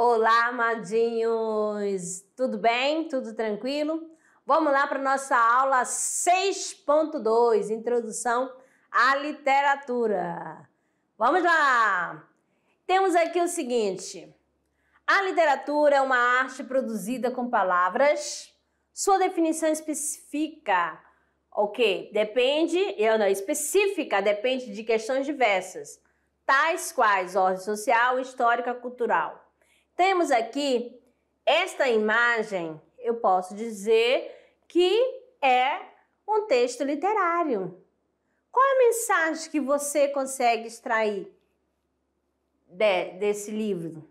Olá, amadinhos! Tudo bem? Tudo tranquilo? Vamos lá para nossa aula 6.2, Introdução à Literatura. Vamos lá! Temos aqui o seguinte: a literatura é uma arte produzida com palavras. Sua definição específica, específica depende de questões diversas, tais quais ordem social, histórica, cultural. Temos aqui esta imagem, eu posso dizer que é um texto literário. Qual é a mensagem que você consegue extrair desse livro,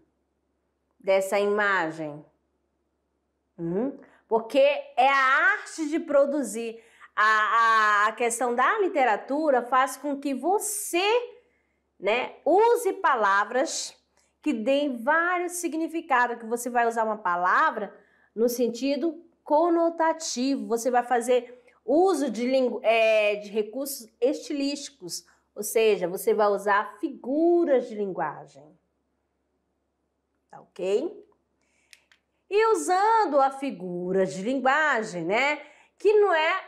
dessa imagem? Porque é a arte de produzir. A questão da literatura faz com que você, use palavras que deem vários significados, que você vai usar uma palavra no sentido conotativo, você vai fazer uso de recursos estilísticos, ou seja, você vai usar figuras de linguagem, tá ok? E usando a figura de linguagem, que não é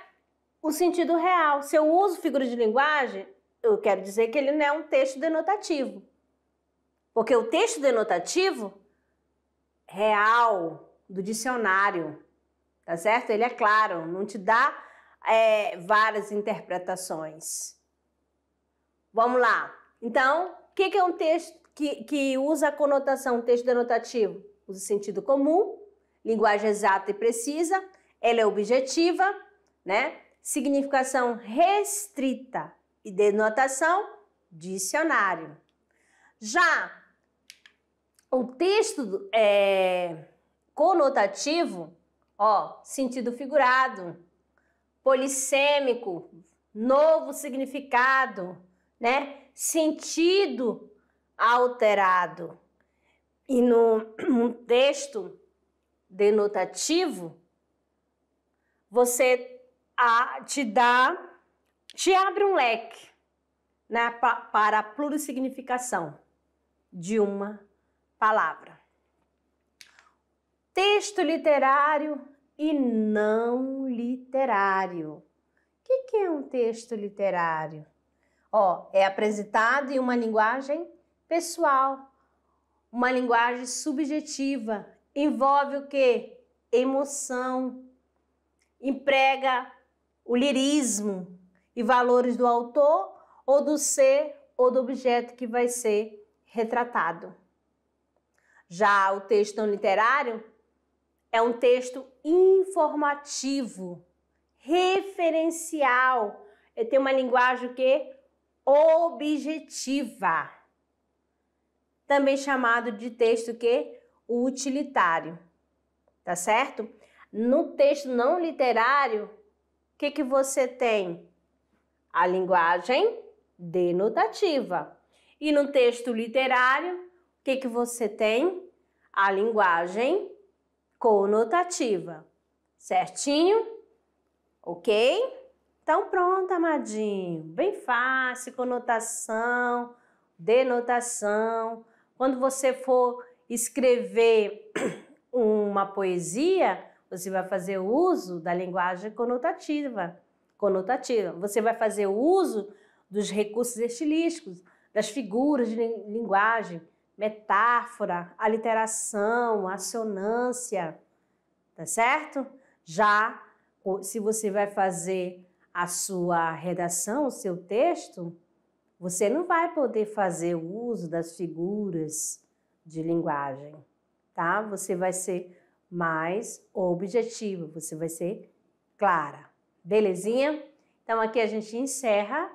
o sentido real. Se eu uso figura de linguagem, eu quero dizer que ele não é um texto denotativo. Porque o texto denotativo real do dicionário, tá certo? Ele é claro, não te dá várias interpretações. Vamos lá. Então, o que é um texto que usa a conotação, um texto denotativo? Usa sentido comum, linguagem exata e precisa, ela é objetiva, significação restrita e denotação, dicionário. Já o texto conotativo, sentido figurado, polissêmico, novo significado, sentido alterado. E no texto denotativo, você te abre um leque, para a plurissignificação de uma palavra. Texto literário e não literário. O que é um texto literário? É apresentado em uma linguagem pessoal, uma linguagem subjetiva, envolve o quê? Emoção, emprega o lirismo e valores do autor ou do ser ou do objeto que vai ser retratado. Já o texto não literário é um texto informativo, referencial, ele tem uma linguagem objetiva, também chamado de texto utilitário, tá certo? No texto não literário, o que você tem? A linguagem denotativa. E no texto literário, o que você tem? A linguagem conotativa. Certinho? Ok? Então pronto, amadinho. Bem fácil, conotação, denotação. Quando você for escrever uma poesia, você vai fazer uso da linguagem conotativa. Você vai fazer uso dos recursos estilísticos, das figuras de linguagem, metáfora, aliteração, assonância, tá certo? Já se você vai fazer a sua redação, o seu texto, você não vai poder fazer uso das figuras de linguagem, tá? Você vai ser mais objetivo, você vai ser clara. Belezinha? Então aqui a gente encerra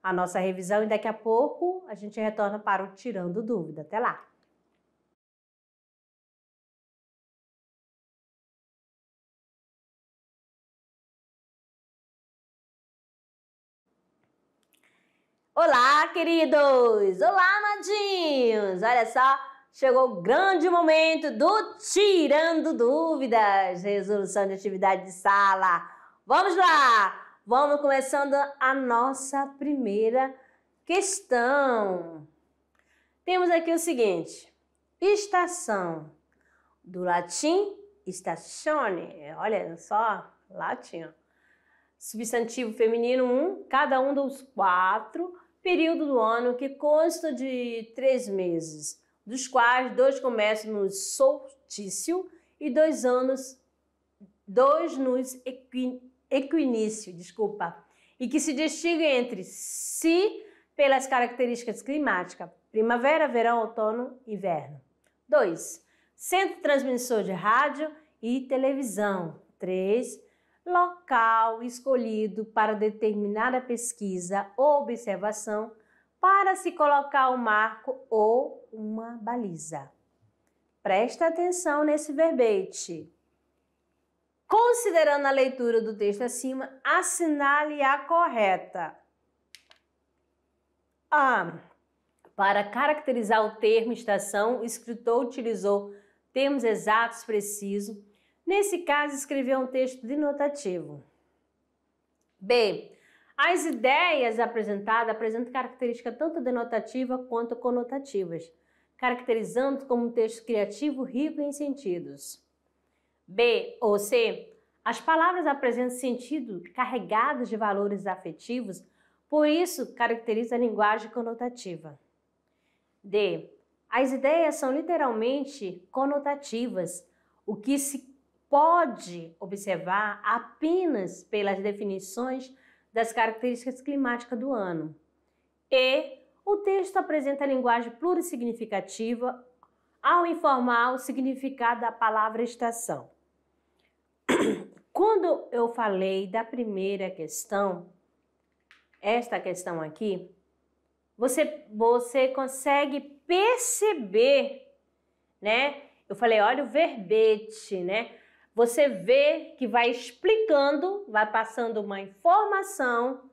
a nossa revisão e daqui a pouco a gente retorna para o Tirando Dúvida. Até lá! Olá, queridos! Olá, amadinhos! Olha só, chegou o grande momento do Tirando Dúvidas, resolução de atividade de sala. Vamos lá! Vamos começando a nossa primeira questão. Temos aqui o seguinte: estação, do latim statione, olha só, latim. Substantivo feminino 1, cada um dos 4 períodos do ano que consta de 3 meses, dos quais 2 começam no solstício e 2 no equinício, e que se distinguem entre si pelas características climáticas, primavera, verão, outono e inverno. 2. Centro transmissor de rádio e televisão. 3. Local escolhido para determinada pesquisa ou observação para se colocar um marco ou uma baliza. Presta atenção nesse verbete. Considerando a leitura do texto acima, assinale a correta. A. Para caracterizar o termo estação, o escritor utilizou termos exatos precisos. Nesse caso, escreveu um texto denotativo. B. As ideias apresentadas apresentam características tanto denotativas quanto conotativas, caracterizando como um texto criativo rico em sentidos. B ou C. As palavras apresentam sentido carregados de valores afetivos, por isso caracteriza a linguagem conotativa. D. As ideias são literalmente conotativas, o que se pode observar apenas pelas definições das características climáticas do ano. E. O texto apresenta a linguagem plurissignificativa ao informar o significado da palavra estação. Quando eu falei da primeira questão, esta questão aqui, você consegue perceber, né? Eu falei, olha o verbete, né? Você vê que vai explicando, vai passando uma informação,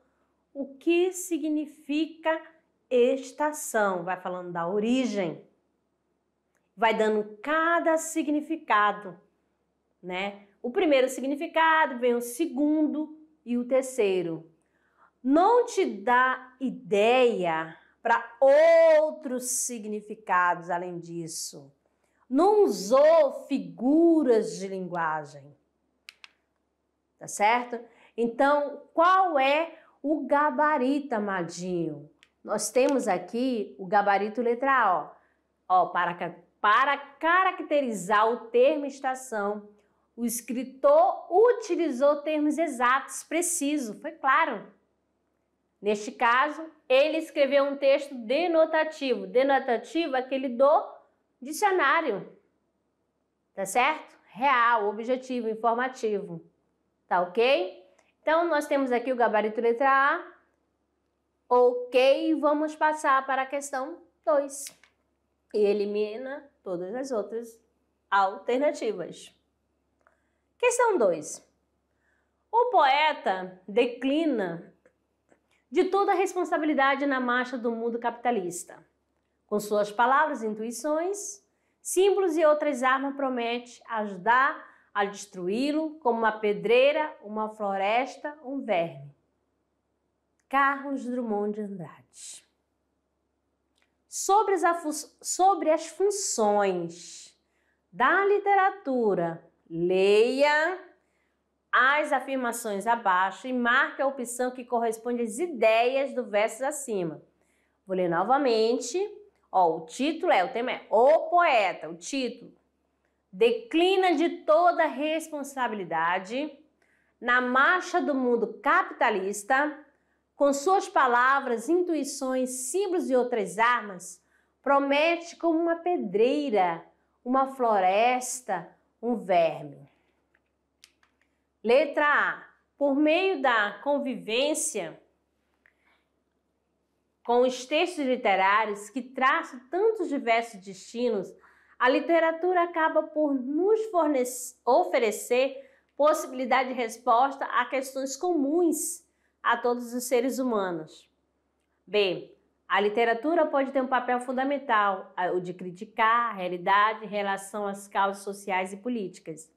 o que significa estação, vai falando da origem, vai dando cada significado, né? O primeiro significado, vem o segundo e o terceiro. Não te dá ideia para outros significados além disso. Não usou figuras de linguagem. Tá certo? Então, qual é o gabarito, amadinho? Nós temos aqui o gabarito letra A, ó. Para caracterizar o termo estação, o escritor utilizou termos exatos, precisos, foi claro. Neste caso, ele escreveu um texto denotativo. Denotativo é aquele do dicionário, tá certo? Real, objetivo, informativo, tá ok? Então, nós temos aqui o gabarito letra A. Ok, vamos passar para a questão 2. E elimina todas as outras alternativas. Questão 2. O poeta declina de toda a responsabilidade na marcha do mundo capitalista. Com suas palavras, intuições, símbolos e outras armas, promete ajudar a destruí-lo como uma pedreira, uma floresta, um verme. Carlos Drummond de Andrade. Sobre as funções da literatura, leia as afirmações abaixo e marque a opção que corresponde às ideias do verso acima. Vou ler novamente. Ó, o tema é O Poeta. O título: declina de toda responsabilidade na marcha do mundo capitalista, com suas palavras, intuições, símbolos e outras armas, promete como uma pedreira, uma floresta, um verme. Letra A. Por meio da convivência com os textos literários que traçam tantos diversos destinos, a literatura acaba por nos oferecer possibilidade de resposta a questões comuns a todos os seres humanos. B. A literatura pode ter um papel fundamental, o de criticar a realidade em relação às causas sociais e políticas.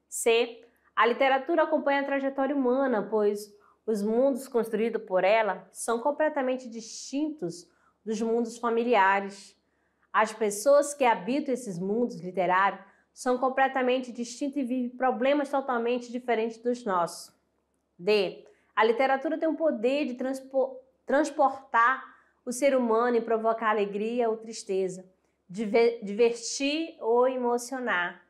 C. A literatura acompanha a trajetória humana, pois os mundos construídos por ela são completamente distintos dos mundos familiares. As pessoas que habitam esses mundos literários são completamente distintas e vivem problemas totalmente diferentes dos nossos. D. A literatura tem o poder de transportar o ser humano e provocar alegria ou tristeza, divertir ou emocionar.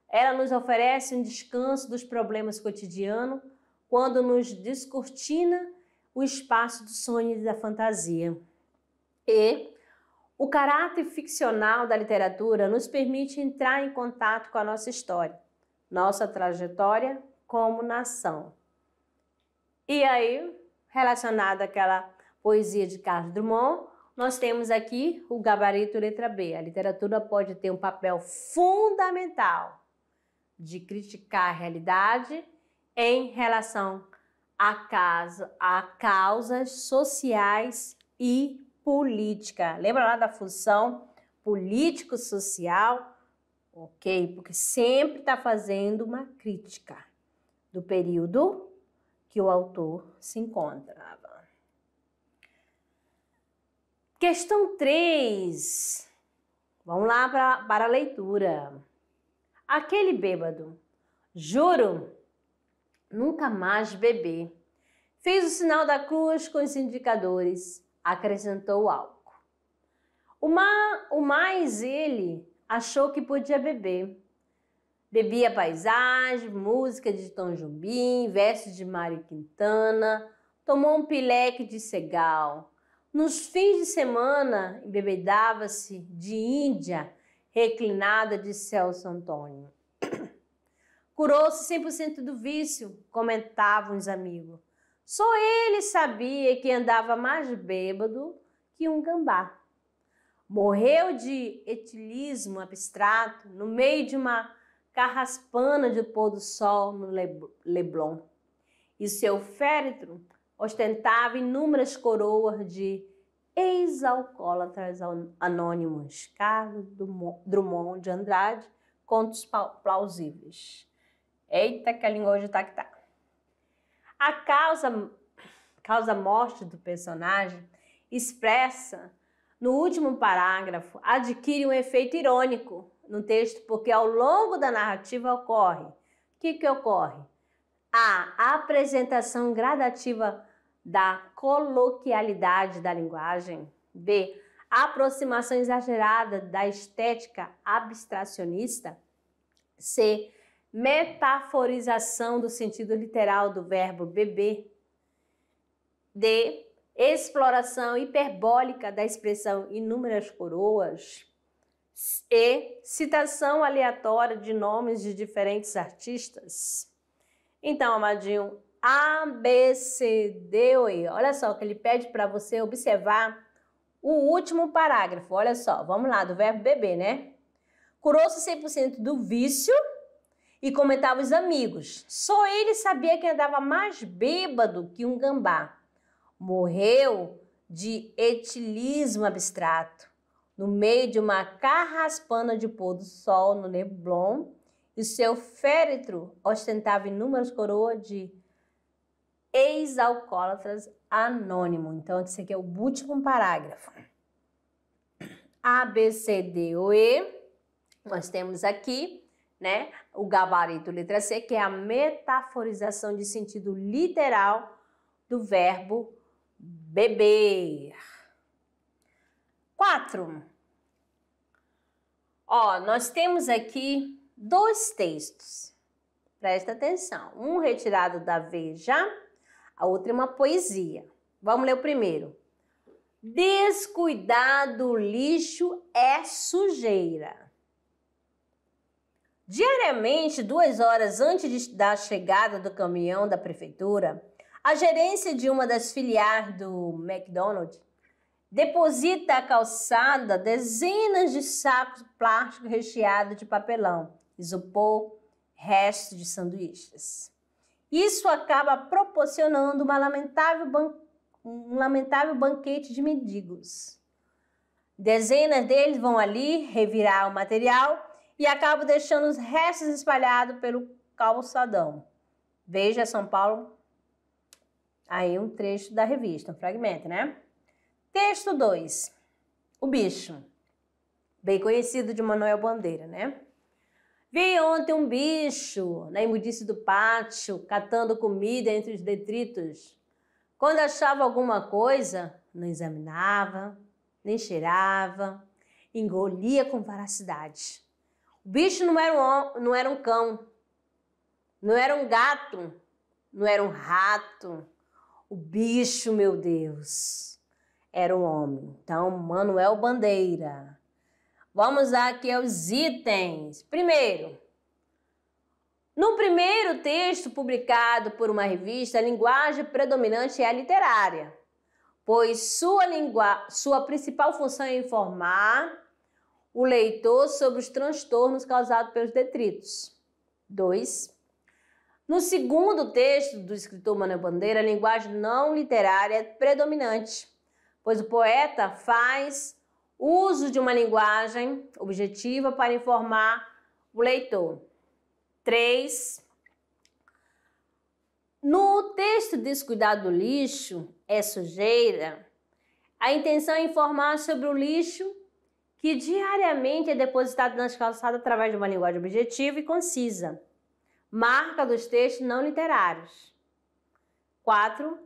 Ela nos oferece um descanso dos problemas cotidianos quando nos descortina o espaço do sonho e da fantasia. E o caráter ficcional da literatura nos permite entrar em contato com a nossa história, nossa trajetória como nação. E aí, relacionado àquela poesia de Carlos Drummond, nós temos aqui o gabarito letra B. A literatura pode ter um papel fundamental de criticar a realidade em relação a causas sociais e política. Lembra lá da função político-social? Ok, porque sempre está fazendo uma crítica do período que o autor se encontrava. Questão 3. Vamos lá para a leitura. Aquele bêbado, juro, nunca mais beber. Fez o sinal da cruz com os indicadores, acrescentou o álcool. O mais ele achou que podia beber. Bebia paisagem, música de Tom Jobim, versos de Mário Quintana, tomou um pileque de Segal. Nos fins de semana, embebedava-se de Índia, reclinada de Celso Antônio. Curou-se 100% do vício, comentavam os amigos. Só ele sabia que andava mais bêbado que um gambá. Morreu de etilismo abstrato no meio de uma carraspana de pôr do sol no Leblon. E seu féretro ostentava inúmeras coroas de ex-alcoólatras anônimos. Carlos Drummond de Andrade, Contos Plausíveis. Eita, que a língua hoje tá que tá. A causa morte do personagem expressa no último parágrafo adquire um efeito irônico no texto, porque ao longo da narrativa ocorre. O que ocorre? A apresentação gradativa da coloquialidade da linguagem. B. A aproximação exagerada da estética abstracionista. C. Metaforização do sentido literal do verbo beber. D. Exploração hiperbólica da expressão inúmeras coroas. E citação aleatória de nomes de diferentes artistas. Então, amadinho, A, B, C, D ou E. Olha só que ele pede para você observar o último parágrafo. Olha só, vamos lá, do verbo beber, né? Curou-se 100% do vício e comentava os amigos. Só ele sabia que andava mais bêbado que um gambá. Morreu de etilismo abstrato no meio de uma carraspana de pôr do sol no Leblon, e seu féretro ostentava inúmeras coroas de ex-alcoólatras anônimo. Então, esse aqui é o último parágrafo. A, B, C, D ou E. Nós temos aqui, né, o gabarito letra C, que é a metaforização de sentido literal do verbo beber. 4. Nós temos aqui 2 textos. Presta atenção. Um retirado da Veja, a outra é uma poesia. Vamos ler o primeiro. Descuidar do lixo é sujeira. Diariamente, 2 horas antes da chegada do caminhão da prefeitura, a gerência de uma das filiais do McDonald's deposita à calçada dezenas de sacos plásticos recheados de papelão, isopor, restos de sanduíches. Isso acaba proporcionando um lamentável banquete de mendigos. Dezenas deles vão ali revirar o material e acabam deixando os restos espalhados pelo calçadão. Veja São Paulo, aí um trecho da revista, um fragmento, né? Texto 2. O bicho. bem conhecido de Manuel Bandeira, né? Vi ontem um bicho na imundície do pátio, catando comida entre os detritos. Quando achava alguma coisa, não examinava, nem cheirava, engolia com voracidade. O bicho não era um cão, não era um gato, não era um rato. O bicho, meu Deus, era um homem. Então, Manuel Bandeira. Vamos aqui aos itens. Primeiro, no primeiro texto publicado por uma revista, a linguagem predominante é a literária, pois sua principal função é informar o leitor sobre os transtornos causados pelos detritos. 2. No segundo texto do escritor Manuel Bandeira, a linguagem não literária é predominante, pois o poeta faz uso de uma linguagem objetiva para informar o leitor. 3. No texto Descuidado do lixo é sujeira, a intenção é informar sobre o lixo que diariamente é depositado nas calçadas através de uma linguagem objetiva e concisa, marca dos textos não literários. 4.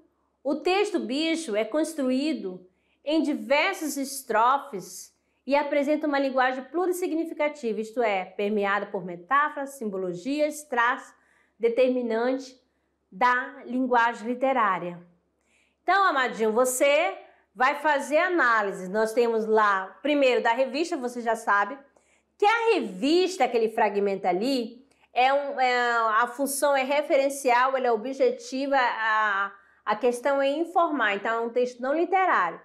O texto bicho é construído em diversas estrofes e apresenta uma linguagem plurissignificativa, isto é, permeada por metáforas, simbologias, traços determinantes da linguagem literária. Então, amadinho, você vai fazer análise. Nós temos lá, primeiro, da revista, você já sabe, que a revista, aquele fragmento ali, a função é referencial, ela é objetiva, a questão é informar, então é um texto não literário.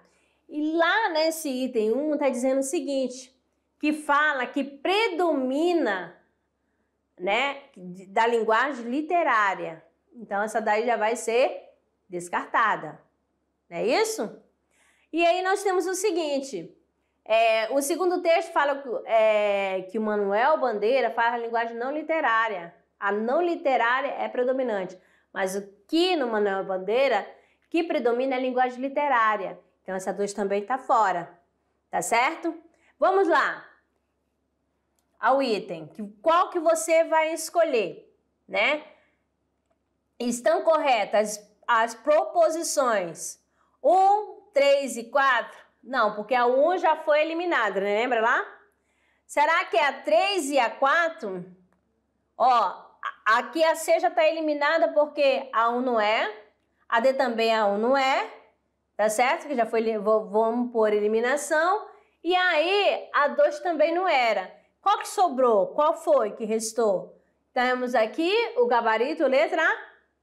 E lá nesse item 1 está dizendo o seguinte, que fala que predomina, né, da linguagem literária. Então essa daí já vai ser descartada, não é isso? E aí nós temos o seguinte, o segundo texto fala que o Manuel Bandeira fala a linguagem não literária. A não literária é predominante, mas o que no Manuel Bandeira que predomina é a linguagem literária. Então essa 2 também está fora, tá certo? Vamos lá ao item. Qual que você vai escolher, né? Estão corretas as proposições 1, 3 e 4? Não, porque a 1 já foi eliminada, né? Lembra lá? Será que é a 3 e a 4? Ó, aqui a C já está eliminada porque a 1 não é, a D também a 1 não é, tá certo? Que já foi, vamos por eliminação. E aí a 2 também não era. Qual que sobrou? Qual foi que restou? Temos aqui o gabarito, letra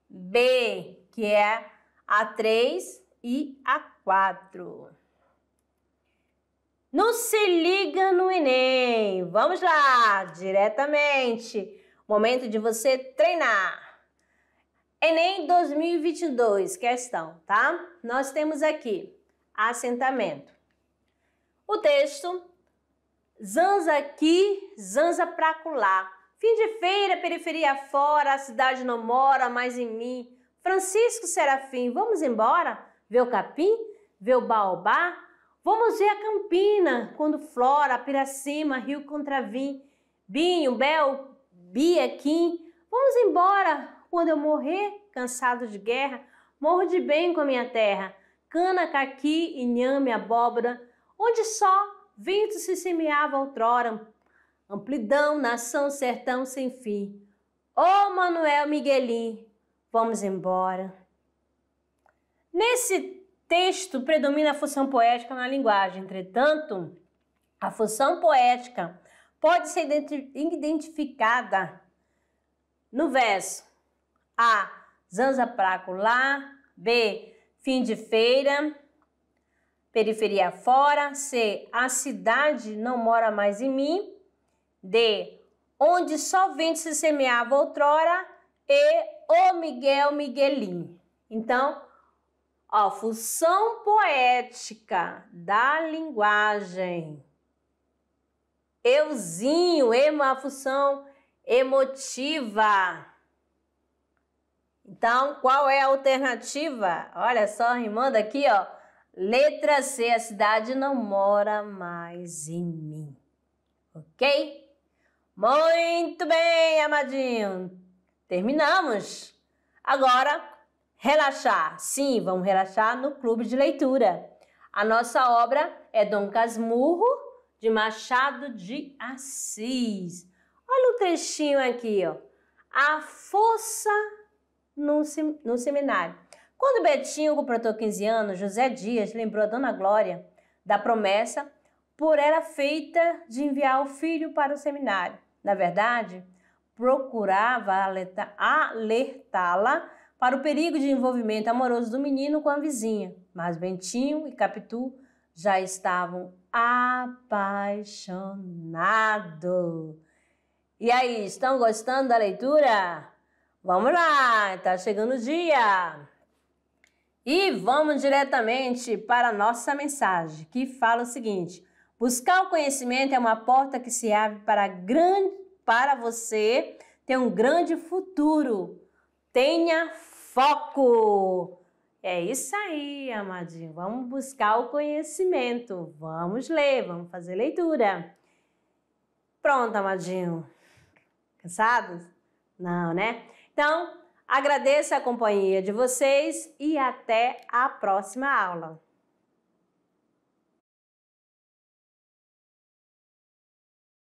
B, que é a 3 e a 4. Não se liga no Enem. Vamos lá, diretamente. Momento de você treinar. Enem 2022, questão, tá? Nós temos aqui assentamento. O texto, zanza aqui, zanza pra colar. Fim de feira, periferia fora, a cidade não mora mais em mim. Francisco Serafim, vamos embora? Ver o capim? Ver o baobá? Vamos ver a campina, quando flora, Piracema, Rio Contravim, Binho, Bel, Bia, Kim. Vamos embora, quando eu morrer, cansado de guerra, morro de bem com a minha terra. Cana, caqui, inhame, abóbora, onde só vento se semeava outrora. Amplidão, nação, sertão sem fim. Ô Manuel Miguelim, vamos embora. Nesse texto predomina a função poética na linguagem. Entretanto, a função poética pode ser identificada no verso A, zanza pra colar, B, fim de feira, periferia fora, C, a cidade não mora mais em mim, D, onde só vento se semeava outrora, E, o Miguel Miguelim. Então, ó, função poética da linguagem. Euzinho, uma função emotiva. Então, qual é a alternativa? Olha só, rimando aqui, ó. Letra C, a cidade não mora mais em mim. ok? Muito bem, amadinho. Terminamos. Agora, relaxar. Sim, vamos relaxar no clube de leitura. A nossa obra é Dom Casmurro, de Machado de Assis. Olha o trechinho aqui, ó. A força no seminário. Quando Betinho completou 15 anos, José Dias lembrou a Dona Glória da promessa por ela feita de enviar o filho para o seminário. Na verdade, procurava alertá-la para o perigo de envolvimento amoroso do menino com a vizinha, mas Bentinho e Capitu já estavam apaixonados. E aí, estão gostando da leitura? Vamos lá, está chegando o dia! E vamos diretamente para a nossa mensagem, que fala o seguinte: buscar o conhecimento é uma porta que se abre para você ter um grande futuro. Tenha foco! É isso aí, amadinho. Vamos buscar o conhecimento. Vamos ler, vamos fazer leitura. Pronto, amadinho. Cansados? Não, né? Então, agradeço a companhia de vocês e até a próxima aula.